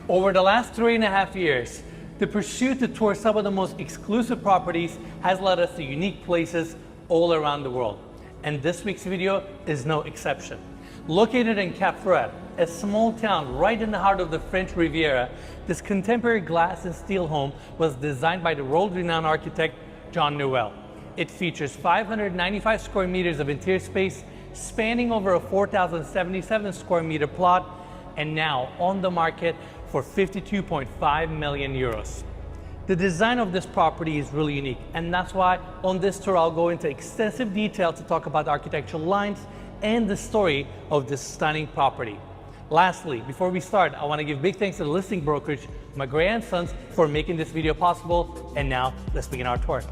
Over the last 3.5 years, the pursuit to tour some of the most exclusive properties has led us to unique places all around the world. And this week's video is no exception. Located in Cap Ferret, a small town right in the heart of the French Riviera, this contemporary glass and steel home was designed by the world-renowned architect John Newell. It features 595 square meters of interior space, spanning over a 4,077 square meter plot, and now on the market for 52.5 million euros. The design of this property is really unique, and that's why on this tour I'll go into extensive detail to talk about the architectural lines and the story of this stunning property. Lastly, before we start, I want to give big thanks to the listing brokerage, McGray & Sons, for making this video possible. And now, let's begin our tour.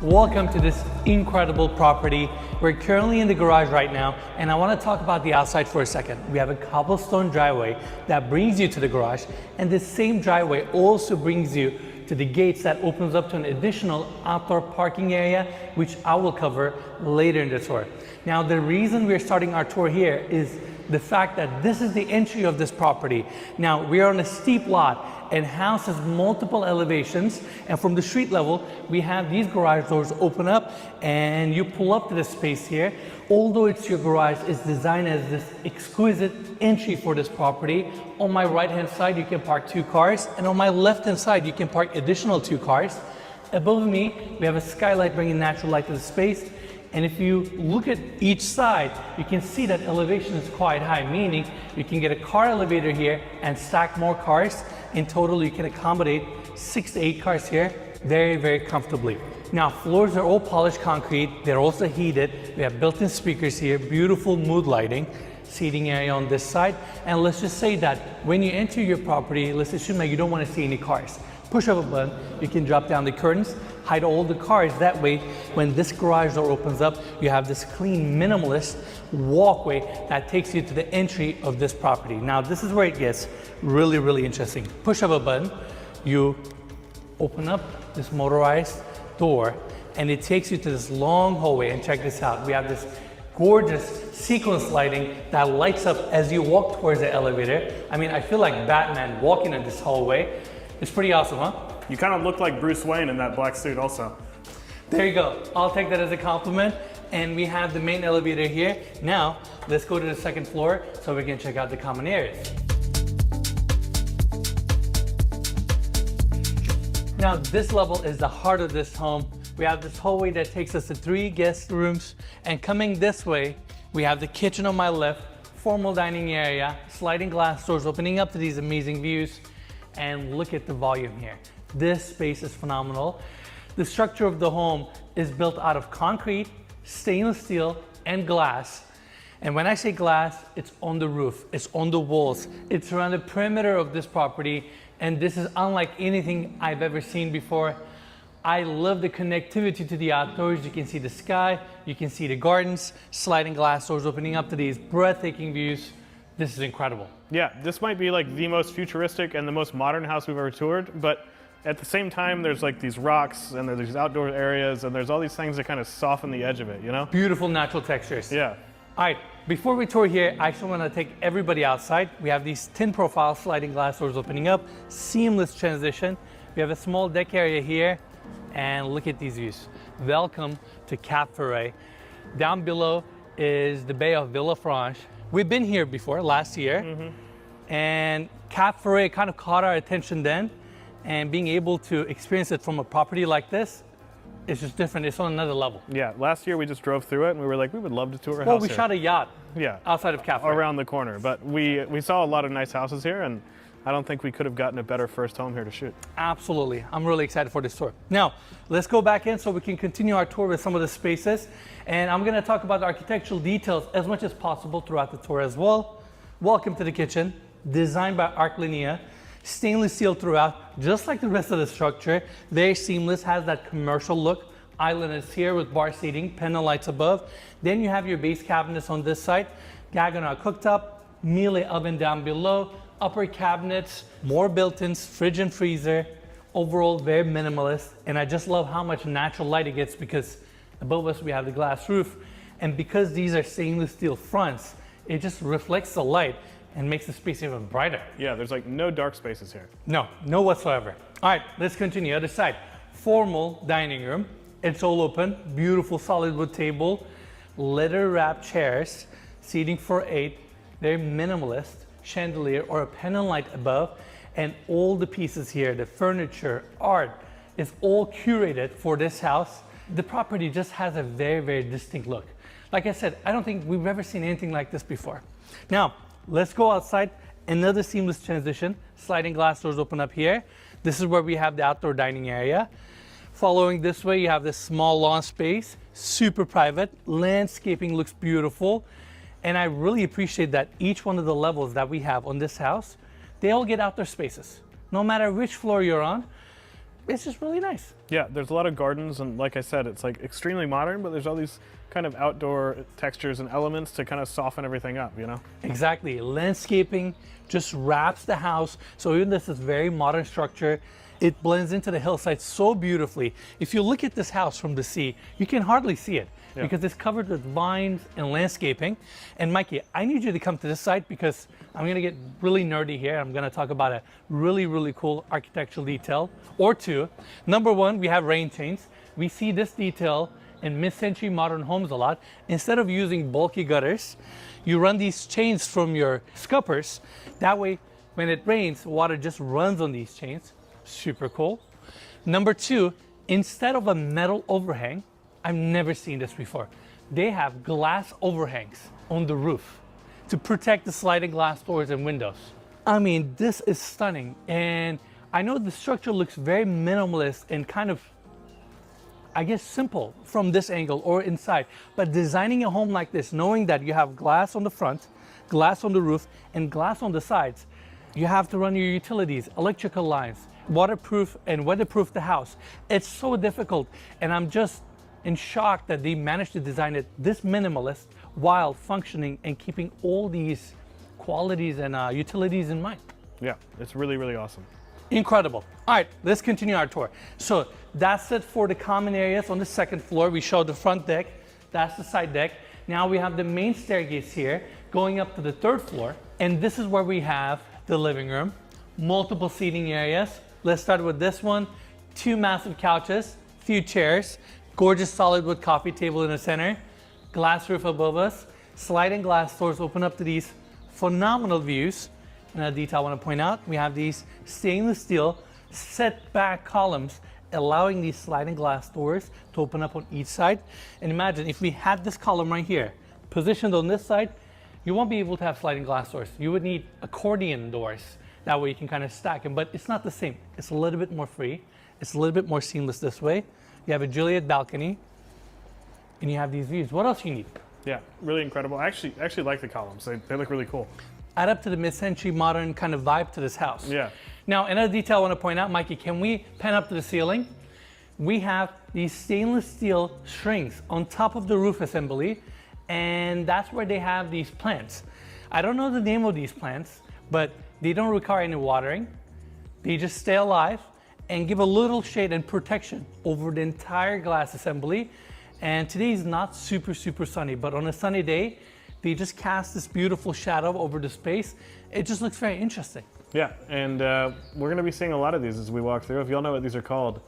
Welcome to this incredible property. We're currently in the garage right now, and I want to talk about the outside for a second. We have a cobblestone driveway that brings you to the garage, and this same driveway also brings you to the gates that opens up to an additional outdoor parking area, which I will cover later in the tour. Now, the reason we're starting our tour here is the fact that this is the entry of this property. Now, we are on a steep lot and houses multiple elevations, and from the street level we have these garage doors open up and you pull up to this space here. Although it's your garage, it's designed as this exquisite entry for this property. On my right hand side you can park 2 cars, and on my left hand side you can park additional 2 cars. Above me we have a skylight bringing natural light to the space, and if you look at each side you can see that elevation is quite high, meaning you can get a car elevator here and stack more cars. In total, you can accommodate 6 to 8 cars here very, very comfortably. Now, floors are all polished concrete. They're also heated. We have built-in speakers here, beautiful mood lighting, seating area on this side. And let's just say that when you enter your property, let's assume that you don't want to see any cars. Push up a button, you can drop down the curtains, hide all the cars. That way, when this garage door opens up, you have this clean, minimalist walkway that takes you to the entry of this property. Now, this is where it gets really, really interesting. Push up a button, you open up this motorized door, and it takes you to this long hallway. And check this out. We have this gorgeous sequence lighting that lights up as you walk towards the elevator. I mean, I feel like Batman walking in this hallway. It's pretty awesome, huh? You kind of look like Bruce Wayne in that black suit also. There you go. I'll take that as a compliment. And we have the main elevator here. Now, let's go to the second floor so we can check out the common areas. Now, this level is the heart of this home. We have this hallway that takes us to 3 guest rooms. And coming this way, we have the kitchen on my left, formal dining area, sliding glass doors opening up to these amazing views. And look at the volume here. This space is phenomenal. The structure of the home is built out of concrete, stainless steel, and glass. And when I say glass, it's on the roof, it's on the walls, it's around the perimeter of this property, and this is unlike anything I've ever seen before. I love the connectivity to the outdoors. You can see the sky, you can see the gardens, sliding glass doors opening up to these breathtaking views. This is incredible. Yeah, this might be like the most futuristic and the most modern house we've ever toured, but at the same time, there's like these rocks and there's these outdoor areas and there's all these things that kind of soften the edge of it, you know? Beautiful natural textures. Yeah. All right, before we tour here, I actually want to take everybody outside. We have these tin profile sliding glass doors opening up, seamless transition. We have a small deck area here, and look at these views. Welcome to Cap Ferret. Down below is the Bay of Villefranche. We've been here before, last year, and Cap Ferret kind of caught our attention then, and being able to experience it from a property like this, it's just different. It's on another level. Yeah, last year we just drove through it and we were like, we would love to tour a house Well, we shot a yacht outside of Cap Ferret. Around the corner, but we saw a lot of nice houses here, and I don't think we could have gotten a better first home here to shoot. Absolutely. I'm really excited for this tour. Now, let's go back in so we can continue our tour with some of the spaces. And I'm going to talk about the architectural details as much as possible throughout the tour as well. Welcome to the kitchen, designed by Arclinia. Stainless steel throughout, just like the rest of the structure. Very seamless, has that commercial look. Island is here with bar seating, panel lights above. Then you have your base cabinets on this side. Diagonal cooktop, Miele oven down below, upper cabinets, more built-ins, fridge and freezer. Overall, very minimalist. And I just love how much natural light it gets because above us we have the glass roof. And because these are stainless steel fronts, it just reflects the light and makes the space even brighter. Yeah, there's like no dark spaces here. No whatsoever. All right, let's continue. Other side, formal dining room. It's all open, beautiful solid wood table, leather wrapped chairs, seating for 8, very minimalist, chandelier or a pendant light above, and all the pieces here, the furniture, art, is all curated for this house. The property just has a very, very distinct look. Like I said, I don't think we've ever seen anything like this before. Now, let's go outside. Another seamless transition. Sliding glass doors open up here. This is where we have the outdoor dining area. Following this way, you have this small lawn space, super private. Landscaping looks beautiful. And I really appreciate that each one of the levels that we have on this house, they all get outdoor spaces. No matter which floor you're on, it's just really nice. Yeah, there's a lot of gardens, and like I said, it's like extremely modern, but there's all these kind of outdoor textures and elements to kind of soften everything up, you know? Exactly. Landscaping just wraps the house. So even this is very modern structure, it blends into the hillside so beautifully. If you look at this house from the sea, you can hardly see it because it's covered with vines and landscaping. And Mikey, I need you to come to this side because I'm gonna get really nerdy here. I'm gonna talk about a really, really cool architectural detail or two. Number one, we have rain chains. We see this detail in mid-century modern homes a lot. Instead of using bulky gutters, you run these chains from your scuppers. That way, when it rains, water just runs on these chains. Super cool. Number two, instead of a metal overhang, I've never seen this before. They have glass overhangs on the roof to protect the sliding glass doors and windows. I mean, this is stunning. And I know the structure looks very minimalist and kind of, I guess, simple from this angle or inside. But designing a home like this, knowing that you have glass on the front, glass on the roof, and glass on the sides, you have to run your utilities, electrical lines, waterproof and weatherproof the house. It's so difficult, and I'm just in shock that they managed to design it this minimalist while functioning and keeping all these qualities and utilities in mind. Yeah, it's really, really awesome. Incredible. All right, let's continue our tour. So that's it for the common areas on the second floor. We showed the front deck, that's the side deck. Now we have the main staircase here going up to the third floor, and this is where we have the living room, multiple seating areas. Let's start with this one. 2 massive couches, few chairs, gorgeous solid wood coffee table in the center, glass roof above us, sliding glass doors open up to these phenomenal views. Another detail I want to point out, we have these stainless steel set back columns allowing these sliding glass doors to open up on each side. And imagine if we had this column right here positioned on this side, you won't be able to have sliding glass doors. You would need accordion doors. That way you can kind of stack them, but it's not the same. It's a little bit more free. It's a little bit more seamless this way. You have a Juliet balcony, and you have these views. What else you need? Yeah, really incredible. I actually like the columns. They look really cool. Add up to the mid-century modern kind of vibe to this house. Yeah. Now, another detail I want to point out, Mikey, can we pan up to the ceiling? We have these stainless steel strings on top of the roof assembly, and that's where they have these plants. I don't know the name of these plants, but they don't require any watering. They just stay alive and give a little shade and protection over the entire glass assembly. And today is not super sunny, but on a sunny day, they just cast this beautiful shadow over the space. It just looks very interesting. Yeah, and we're gonna be seeing a lot of these as we walk through. If y'all know what these are called,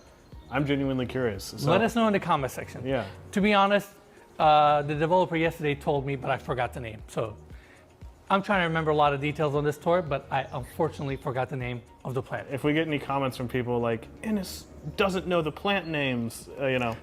I'm genuinely curious. So, let us know in the comment section. Yeah. To be honest, the developer yesterday told me, but I forgot the name. So I'm trying to remember a lot of details on this tour, but I unfortunately forgot the name of the plant. If we get any comments from people like, Innes, doesn't know the plant names,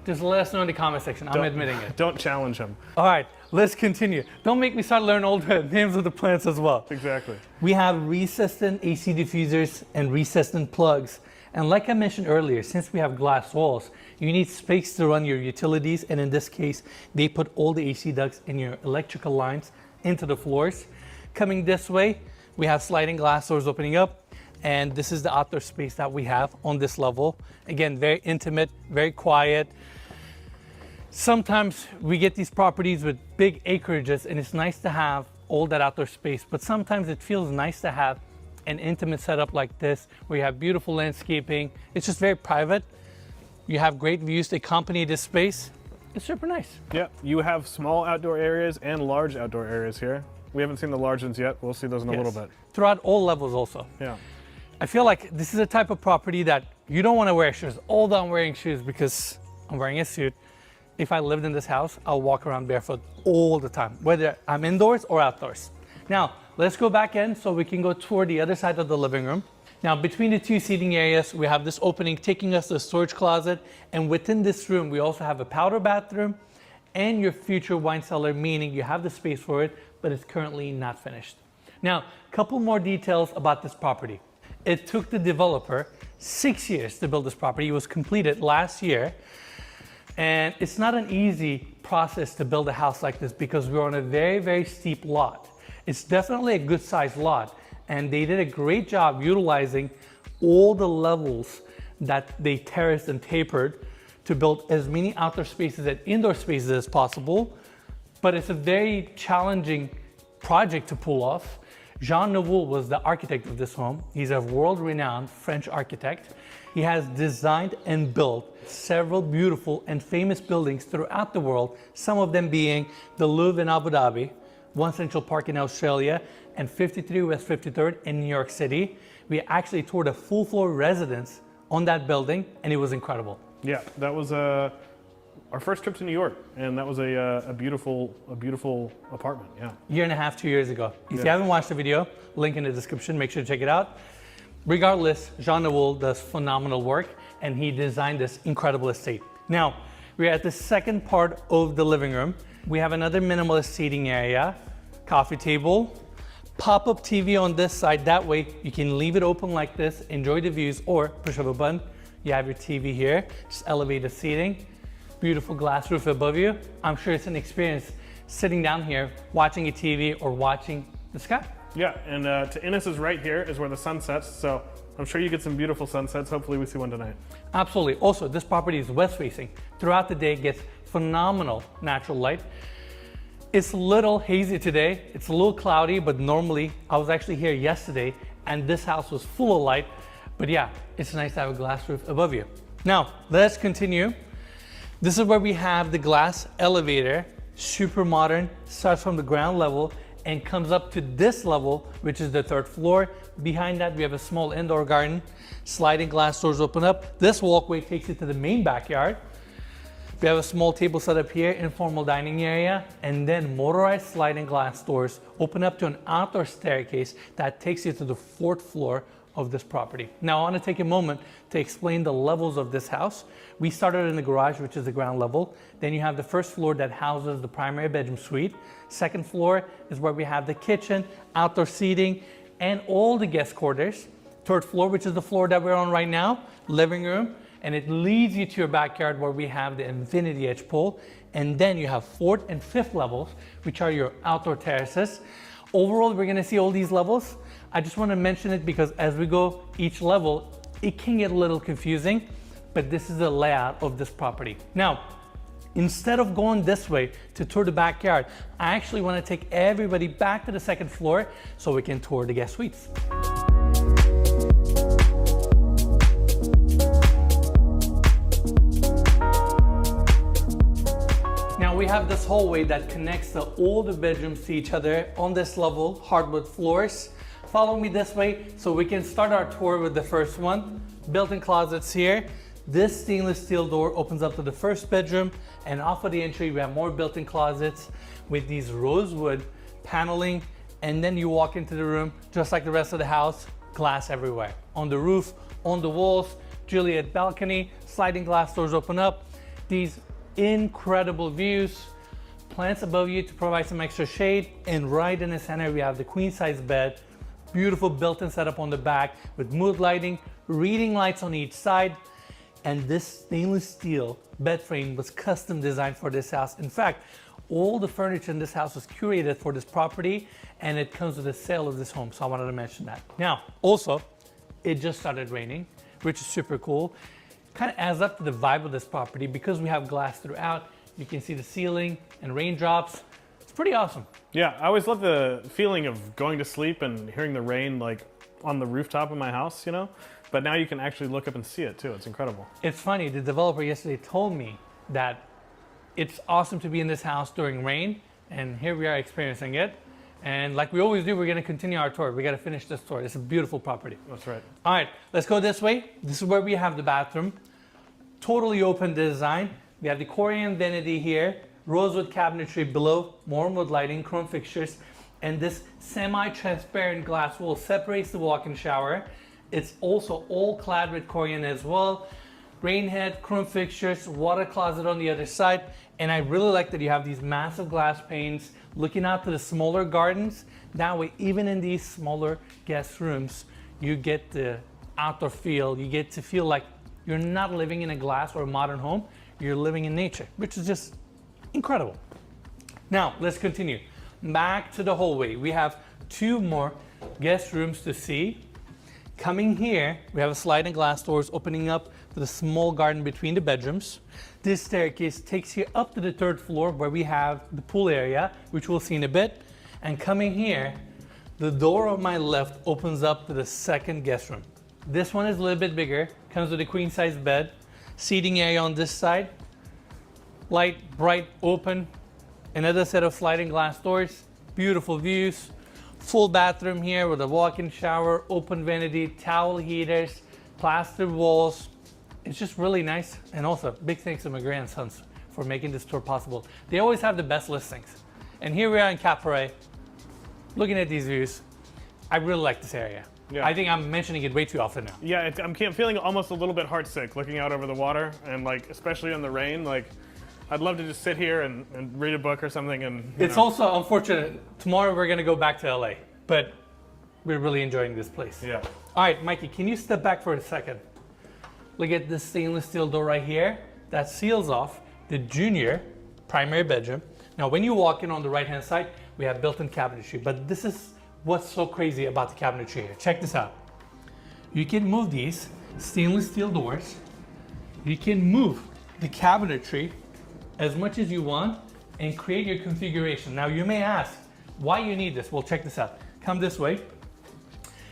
Just let us know in the comment section. I'm admitting it. Don't challenge him. All right, let's continue. Don't make me start learning all the names of the plants as well. Exactly. We have recessed-in AC diffusers and recessed-in plugs. And like I mentioned earlier, since we have glass walls, you need space to run your utilities. And in this case, they put all the AC ducts and your electrical lines into the floors. Coming this way, we have sliding glass doors opening up. And this is the outdoor space that we have on this level. Again, very intimate, very quiet. Sometimes we get these properties with big acreages and it's nice to have all that outdoor space, but sometimes it feels nice to have an intimate setup like this where you have beautiful landscaping. It's just very private. You have great views to accompany this space. It's super nice. Yeah, you have small outdoor areas and large outdoor areas here. We haven't seen the large ones yet. We'll see those in a little bit. Throughout all levels also. Yeah. I feel like this is a type of property that you don't want to wear shoes. Although I'm wearing shoes because I'm wearing a suit. If I lived in this house, I'll walk around barefoot all the time, whether I'm indoors or outdoors. Now, let's go back in so we can go toward the other side of the living room. Now, between the two seating areas, we have this opening taking us to the storage closet. And within this room, we also have a powder bathroom and your future wine cellar, meaning you have the space for it, but it's currently not finished. Now, a couple more details about this property. It took the developer 6 years to build this property. It was completed last year. And it's not an easy process to build a house like this because we're on a very, very steep lot. It's definitely a good sized lot. And they did a great job utilizing all the levels that they terraced and tapered to build as many outdoor spaces and indoor spaces as possible. But it's a very challenging project to pull off. Jean Nouvel was the architect of this home. He's a world-renowned French architect. He has designed and built several beautiful and famous buildings throughout the world, some of them being the Louvre in Abu Dhabi, One Central Park in Australia, and 53 West 53rd in New York City. We actually toured a full floor residence on that building and it was incredible. Yeah, that was our first trip to New York, and that was a beautiful apartment. Yeah. Year and a half, 2 years ago. If you haven't watched the video, link in the description, make sure to check it out. Regardless, Jean Nouvel does phenomenal work and he designed this incredible estate. Now, we're at the second part of the living room. We have another minimalist seating area, coffee table, pop-up TV on this side. That way you can leave it open like this, enjoy the views, or push of a button. You have your TV here, just elevated seating. Beautiful glass roof above you. I'm sure it's an experience sitting down here, watching a TV or watching the sky. Yeah, and to Ines' right here is where the sun sets, so I'm sure you get some beautiful sunsets. Hopefully we see one tonight. Absolutely. Also, this property is west facing. Throughout the day, it gets phenomenal natural light. It's a little hazy today. It's a little cloudy, but normally, I was actually here yesterday and this house was full of light. But yeah, it's nice to have a glass roof above you. Now, let's continue. This is where we have the glass elevator, super modern, starts from the ground level and comes up to this level, which is the third floor. Behind that, we have a small indoor garden. Sliding glass doors open up. This walkway takes you to the main backyard. We have a small table set up here, informal dining area, and then motorized sliding glass doors open up to an outdoor staircase that takes you to the fourth floor of this property. Now I want to take a moment to explain the levels of this house. We started in the garage, which is the ground level. Then you have the first floor that houses the primary bedroom suite. Second floor is where we have the kitchen, outdoor seating, and all the guest quarters. Third floor, which is the floor that we're on right now, living room, and it leads you to your backyard where we have the infinity edge pool. And then you have fourth and fifth levels, which are your outdoor terraces. Overall, we're gonna see all these levels. I just want to mention it because as we go each level, it can get a little confusing, but this is the layout of this property. Now, instead of going this way to tour the backyard, I actually want to take everybody back to the second floor so we can tour the guest suites. Now we have this hallway that connects all the bedrooms to each other on this level, hardwood floors. Follow me this way so we can start our tour with the first one. Built-in closets here. This stainless steel door opens up to the first bedroom, and off of the entry we have more built-in closets with these rosewood paneling, and then you walk into the room just like the rest of the house, glass everywhere. On the roof, on the walls, Juliet balcony, sliding glass doors open up. These incredible views, plants above you to provide some extra shade, and right in the center we have the queen size bed, beautiful built-in setup on the back with mood lighting, reading lights on each side, and this stainless steel bed frame was custom designed for this house. In fact, all the furniture in this house was curated for this property, and it comes with the sale of this home, so I wanted to mention that. Now, also, it just started raining, which is super cool. Kind of adds up to the vibe of this property because we have glass throughout. You can see the ceiling and raindrops. It's pretty awesome. Yeah, I always love the feeling of going to sleep and hearing the rain like on the rooftop of my house, you know? But now you can actually look up and see it too. It's incredible. It's funny, the developer yesterday told me that it's awesome to be in this house during rain, and here we are experiencing it. And like we always do, we're gonna continue our tour. We gotta finish this tour. It's a beautiful property. That's right. All right, let's go this way. This is where we have the bathroom. Totally open design. We have the Korean vanity here, rosewood cabinetry below, more wood lighting, chrome fixtures, and this semi-transparent glass wall separates the walk-in shower. It's also all clad with Korean as well. Rain head, chrome fixtures, water closet on the other side. And I really like that you have these massive glass panes looking out to the smaller gardens. That way, even in these smaller guest rooms, you get the outdoor feel. You get to feel like you're not living in a glass or a modern home. You're living in nature, which is just incredible. Now, let's continue. Back to the hallway. We have two more guest rooms to see. Coming here, we have a sliding glass doors opening up to the small garden between the bedrooms. This staircase takes you up to the third floor where we have the pool area, which we'll see in a bit. And coming here, the door on my left opens up to the second guest room. This one is a little bit bigger, comes with a queen size bed, seating area on this side, light, bright, open, another set of sliding glass doors, beautiful views. Full bathroom here with a walk-in shower, open vanity, towel heaters, plastered walls. It's just really nice. And also, big thanks to my grandsons for making this tour possible. They always have the best listings. And here we are in Caporet, looking at these views. I really like this area. Yeah. I think I'm mentioning it way too often now. Yeah, I'm feeling almost a little bit heartsick looking out over the water, and like, especially in the rain, like, I'd love to just sit here and read a book or something. And it's also unfortunate. Tomorrow we're going to go back to LA, but we're really enjoying this place. Yeah. All right, Mikey, can you step back for a second? Look at this stainless steel door right here that seals off the junior primary bedroom. Now, when you walk in on the right-hand side, we have built-in cabinetry, but this is what's so crazy about the cabinetry here. Check this out. You can move these stainless steel doors. You can move the cabinetry as much as you want and create your configuration. Now you may ask why you need this. Well, check this out. Come this way.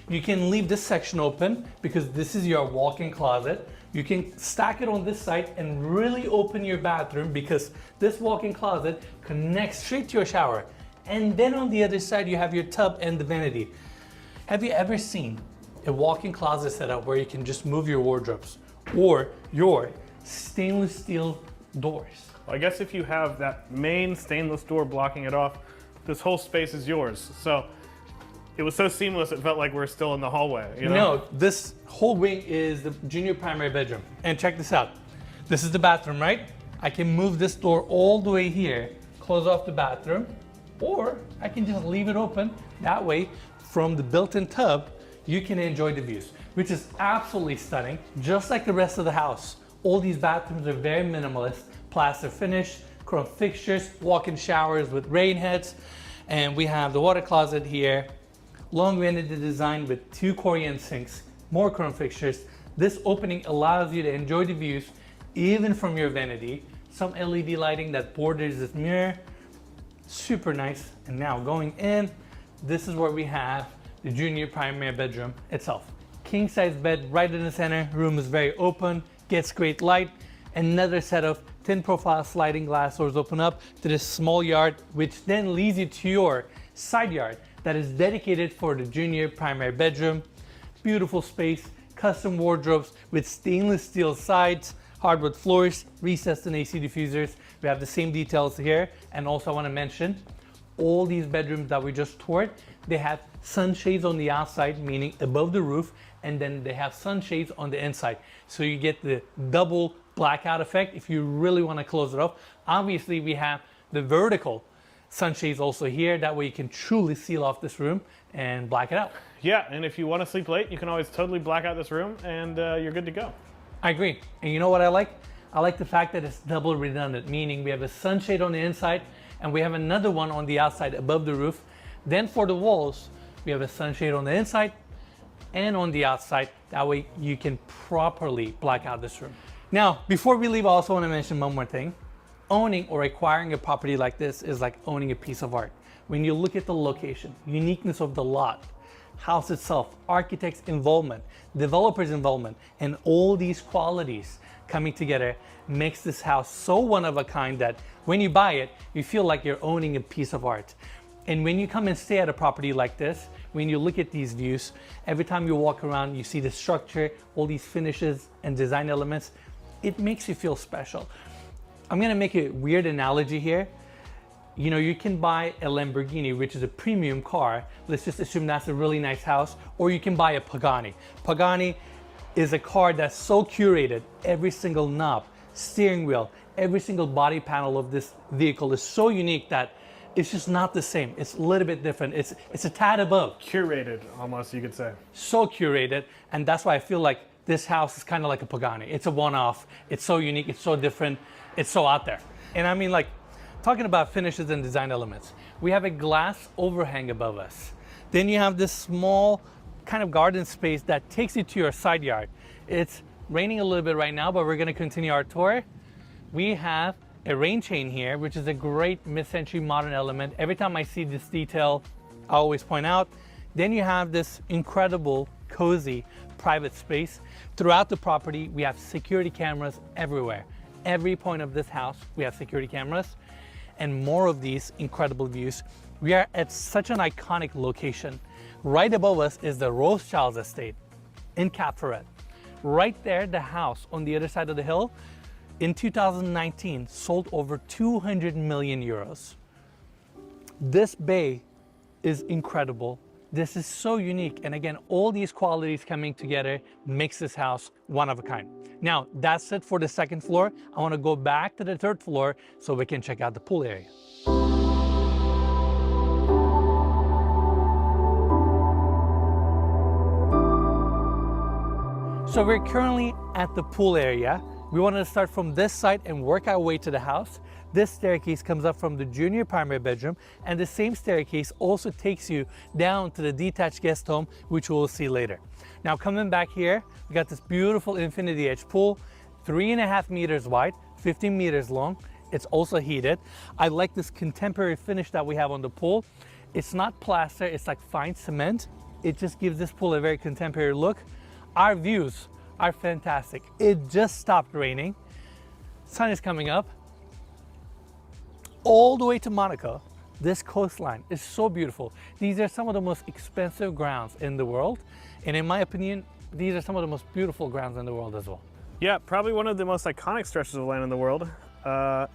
You can leave this section open because this is your walk-in closet. You can stack it on this side and really open your bathroom because this walk-in closet connects straight to your shower. And then on the other side, you have your tub and the vanity. Have you ever seen a walk-in closet setup where you can just move your wardrobes or your stainless steel doors? I guess if you have that main stainless door blocking it off, this whole space is yours. So it was so seamless, it felt like we're still in the hallway. You know? No, this whole wing is the junior primary bedroom. And check this out. This is the bathroom, right? I can move this door all the way here, close off the bathroom, or I can just leave it open. That way, from the built-in tub, you can enjoy the views, which is absolutely stunning. Just like the rest of the house, all these bathrooms are very minimalist. Plaster finish, chrome fixtures, walk-in showers with rain heads, and we have the water closet here. Long vanity design with two Korean sinks, more chrome fixtures. This opening allows you to enjoy the views even from your vanity. Some LED lighting that borders this mirror. Super nice. And now going in, this is where we have the junior primary bedroom itself. King size bed right in the center. Room is very open, gets great light. Another set of thin profile sliding glass doors open up to this small yard, which then leads you to your side yard that is dedicated for the junior primary bedroom. Beautiful space, custom wardrobes with stainless steel sides, hardwood floors, recessed and AC diffusers. We have the same details here. And also I want to mention, all these bedrooms that we just toured, they have sunshades on the outside, meaning above the roof, and then they have sunshades on the inside. So you get the double blackout effect if you really want to close it off. Obviously, we have the vertical sunshades also here. That way you can truly seal off this room and black it out. Yeah, and if you want to sleep late, you can always totally black out this room and you're good to go. I agree. And you know what I like? I like the fact that it's double redundant, meaning we have a sunshade on the inside and we have another one on the outside above the roof. Then for the walls, we have a sunshade on the inside and on the outside. That way you can properly black out this room. Now, before we leave, I also want to mention one more thing. Owning or acquiring a property like this is like owning a piece of art. When you look at the location, uniqueness of the lot, house itself, architect's involvement, developer's involvement, and all these qualities coming together makes this house so one of a kind that when you buy it, you feel like you're owning a piece of art. And when you come and stay at a property like this, when you look at these views, every time you walk around, you see the structure, all these finishes and design elements, it makes you feel special. I'm gonna make a weird analogy here. You know, you can buy a Lamborghini, which is a premium car. Let's just assume that's a really nice house. Or you can buy a Pagani. Pagani is a car that's so curated. Every single knob, steering wheel, every single body panel of this vehicle is so unique that it's just not the same. It's a little bit different. It's a tad above. Curated, almost, you could say. So curated, and that's why I feel like this house is kind of like a Pagani. It's a one-off. It's so unique. It's so different. It's so out there. And I mean, like, talking about finishes and design elements, we have a glass overhang above us. Then you have this small kind of garden space that takes you to your side yard. It's raining a little bit right now, but we're going to continue our tour. We have a rain chain here, which is a great mid-century modern element. Every time I see this detail, I always point out. Then you have this incredible, cozy, private space. Throughout the property, we have security cameras everywhere. Every point of this house, we have security cameras and more of these incredible views. We are at such an iconic location. Right above us is the Rothschild's estate in Cap Ferret. Right there, the house on the other side of the hill, in 2019, sold over 200 million euros. This bay is incredible. This is so unique. And again, all these qualities coming together makes this house one of a kind. Now, that's it for the second floor. I want to go back to the third floor so we can check out the pool area. So we're currently at the pool area. We wanted to start from this side and work our way to the house. This staircase comes up from the junior primary bedroom, and the same staircase also takes you down to the detached guest home, which we'll see later. Now coming back here, we got this beautiful infinity edge pool, 3.5 meters wide, 15 meters long. It's also heated. I like this contemporary finish that we have on the pool. It's not plaster, it's like fine cement. It just gives this pool a very contemporary look. Our views are fantastic. It just stopped raining. Sun is coming up. All the way to Monaco, this coastline is so beautiful. These are some of the most expensive grounds in the world. And in my opinion, these are some of the most beautiful grounds in the world as well. Yeah, probably one of the most iconic stretches of land in the world.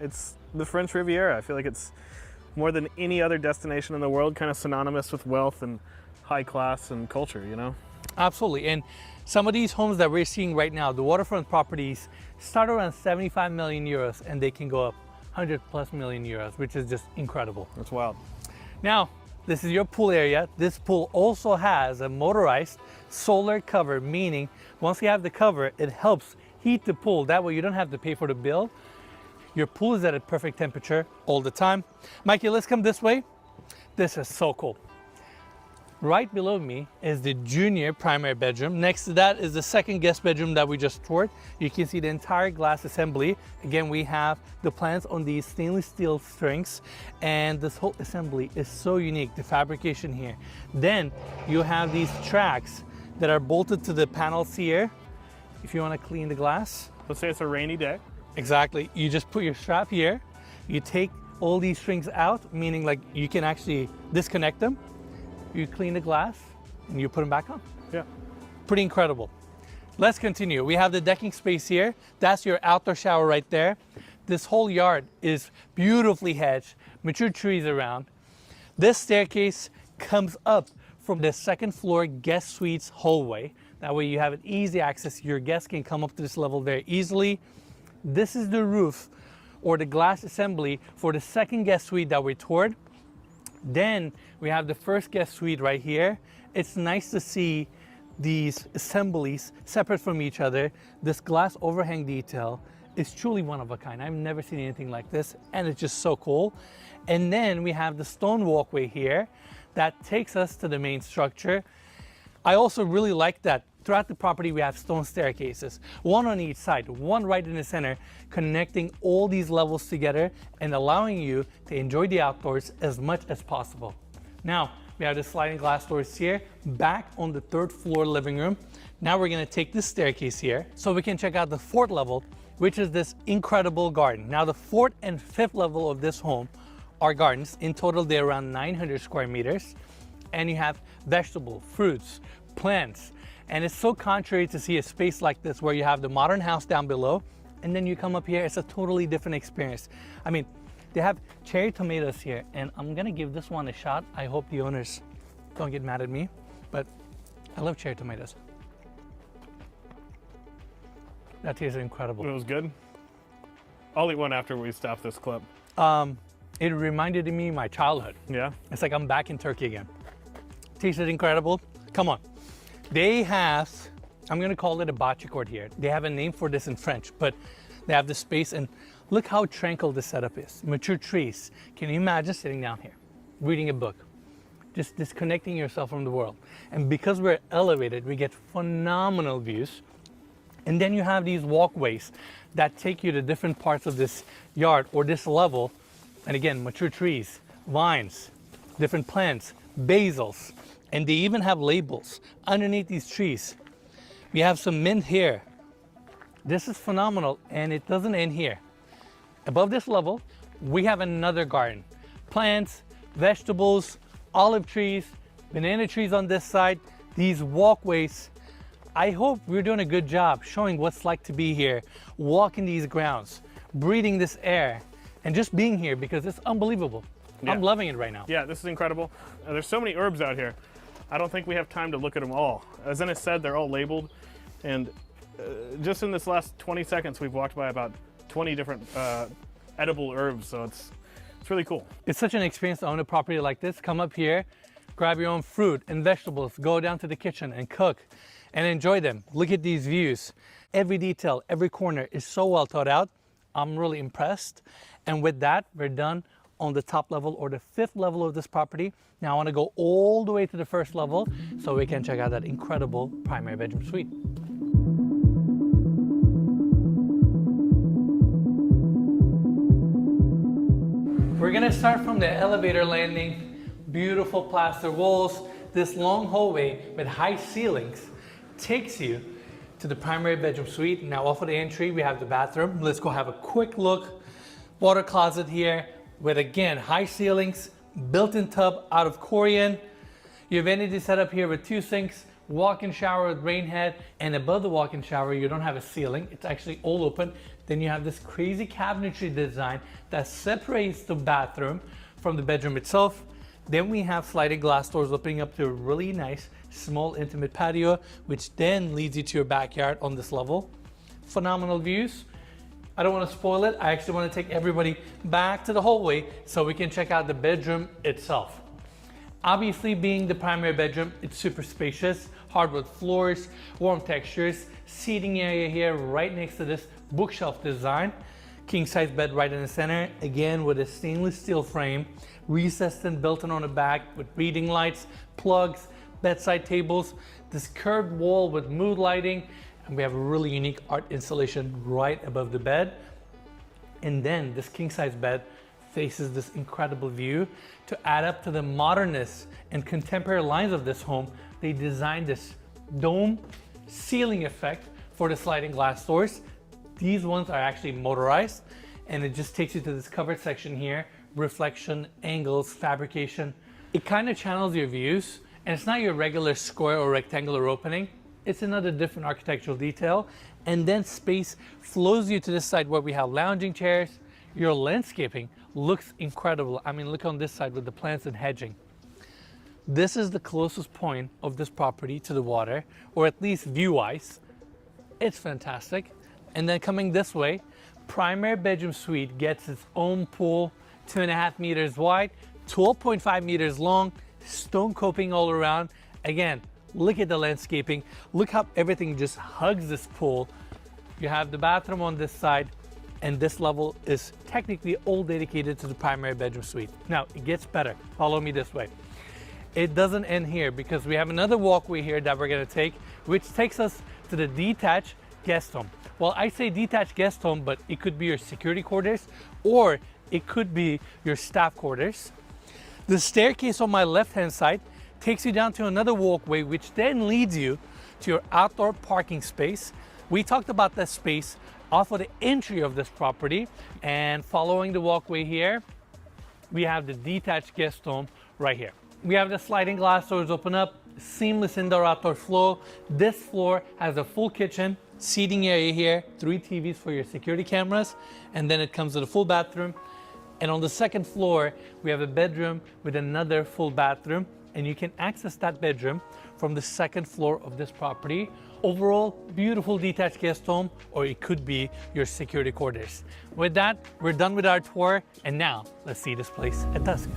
It's the French Riviera. I feel like it's more than any other destination in the world, kind of synonymous with wealth and high class and culture, you know? Absolutely. And some of these homes that we're seeing right now, the waterfront properties, start around 75 million euros and they can go up 100+ million euros, which is just incredible. That's wild. Now, this is your pool area. This pool also has a motorized solar cover, meaning once you have the cover, it helps heat the pool. That way you don't have to pay for the bill. Your pool is at a perfect temperature all the time. Mikey, let's come this way. This is so cool. Right below me is the junior primary bedroom. Next to that is the second guest bedroom that we just toured. You can see the entire glass assembly. Again, we have the plans on these stainless steel strings, and this whole assembly is so unique, the fabrication here. Then you have these tracks that are bolted to the panels here. If you want to clean the glass. Let's say it's a rainy day. Exactly. You just put your strap here. You take all these strings out, meaning like you can actually disconnect them. You clean the glass and you put them back on. Yeah. Pretty incredible. Let's continue. We have the decking space here. That's your outdoor shower right there. This whole yard is beautifully hedged, mature trees around. This staircase comes up from the second floor guest suites hallway. That way you have an easy access. Your guests can come up to this level very easily. This is the roof or the glass assembly for the second guest suite that we toured. Then we have the first guest suite right here. It's nice to see these assemblies separate from each other. This glass overhang detail is truly one of a kind. I've never seen anything like this, and it's just so cool. And then we have the stone walkway here that takes us to the main structure. I also really like that throughout the property we have stone staircases, one on each side, one right in the center, connecting all these levels together and allowing you to enjoy the outdoors as much as possible. Now, we have the sliding glass doors here, back on the 3rd floor living room. Now we're gonna take this staircase here so we can check out the 4th level, which is this incredible garden. Now the 4th and 5th level of this home are gardens. In total, they're around 900 square meters. And you have vegetable, fruits, plants. And it's so contrary to see a space like this where you have the modern house down below, and then you come up here, it's a totally different experience. I mean, they have cherry tomatoes here, and I'm gonna give this one a shot. I hope the owners don't get mad at me, but I love cherry tomatoes. That tastes incredible. It was good. I'll eat one after we stop this clip. It reminded me of my childhood. Yeah? It's like I'm back in Turkey again. Tasted incredible. Come on. They have, I'm gonna call it a bocce court here. They have a name for this in French, but they have the space, and look how tranquil this setup is. Mature trees. Can you imagine sitting down here, reading a book, just disconnecting yourself from the world? And because we're elevated, we get phenomenal views. And then you have these walkways that take you to different parts of this yard or this level. And again, mature trees, vines, different plants, basils, and they even have labels underneath these trees. We have some mint here. This is phenomenal, and it doesn't end here. Above this level, we have another garden. Plants, vegetables, olive trees, banana trees on this side, these walkways. I hope we're doing a good job showing what's like to be here, walking these grounds, breathing this air, and just being here because it's unbelievable. Yeah. I'm loving it right now. Yeah, this is incredible. There's so many herbs out here. I don't think we have time to look at them all. As Ennis said, they're all labeled, and just in this last 20 seconds, we've walked by about 20 different edible herbs, so it's really cool. It's such an experience to own a property like this. Come up here, grab your own fruit and vegetables, go down to the kitchen and cook and enjoy them. Look at these views. Every detail, every corner is so well thought out. I'm really impressed. And with that, we're done on the top level or the 5th level of this property. Now I want to go all the way to the 1st level so we can check out that incredible primary bedroom suite. We're gonna start from the elevator landing. Beautiful plaster walls. This long hallway with high ceilings takes you to the primary bedroom suite. Now off of the entry, we have the bathroom. Let's go have a quick look. Water closet here with, again, high ceilings, built-in tub out of Corian. You have vanity set up here with 2 sinks, walk-in shower with rain head, and above the walk-in shower, you don't have a ceiling. It's actually all open. Then you have this crazy cabinetry design that separates the bathroom from the bedroom itself. Then we have sliding glass doors opening up to a really nice, small, intimate patio, which then leads you to your backyard on this level. Phenomenal views. I don't want to spoil it. I actually want to take everybody back to the hallway so we can check out the bedroom itself. Obviously, being the primary bedroom, it's super spacious, hardwood floors, warm textures, seating area here right next to this bookshelf design. King size bed right in the center, again with a stainless steel frame, recessed and built-in on the back with reading lights, plugs, bedside tables, this curved wall with mood lighting, and we have a really unique art installation right above the bed. And then this king size bed faces this incredible view. To add up to the modernness and contemporary lines of this home, they designed this dome ceiling effect for the sliding glass doors. These ones are actually motorized, and it just takes you to this covered section here, reflection, angles, fabrication. It kind of channels your views, and it's not your regular square or rectangular opening. It's another different architectural detail. And then space flows you to this side where we have lounging chairs. Your landscaping looks incredible. I mean, look on this side with the plants and hedging. This is the closest point of this property to the water, or at least view-wise. It's fantastic. And then coming this way, primary bedroom suite gets its own pool, 2.5 meters wide, 12.5 meters long, stone coping all around. Again, look at the landscaping. Look how everything just hugs this pool. You have the bathroom on this side, and this level is technically all dedicated to the primary bedroom suite. Now, it gets better. Follow me this way. It doesn't end here because we have another walkway here that we're gonna take, which takes us to the detached guest home. Well, I say detached guest home, but it could be your security quarters or it could be your staff quarters. The staircase on my left-hand side takes you down to another walkway, which then leads you to your outdoor parking space. We talked about that space off of the entry of this property, and following the walkway here, we have the detached guest home right here. We have the sliding glass doors open up, seamless indoor-outdoor flow. This floor has a full kitchen, seating area here, 3 TVs for your security cameras, and then it comes with a full bathroom. And on the second floor, we have a bedroom with another full bathroom, and you can access that bedroom from the second floor of this property. Overall, beautiful detached guest home, or it could be your security quarters. With that, we're done with our tour, and now let's see this place at dusk.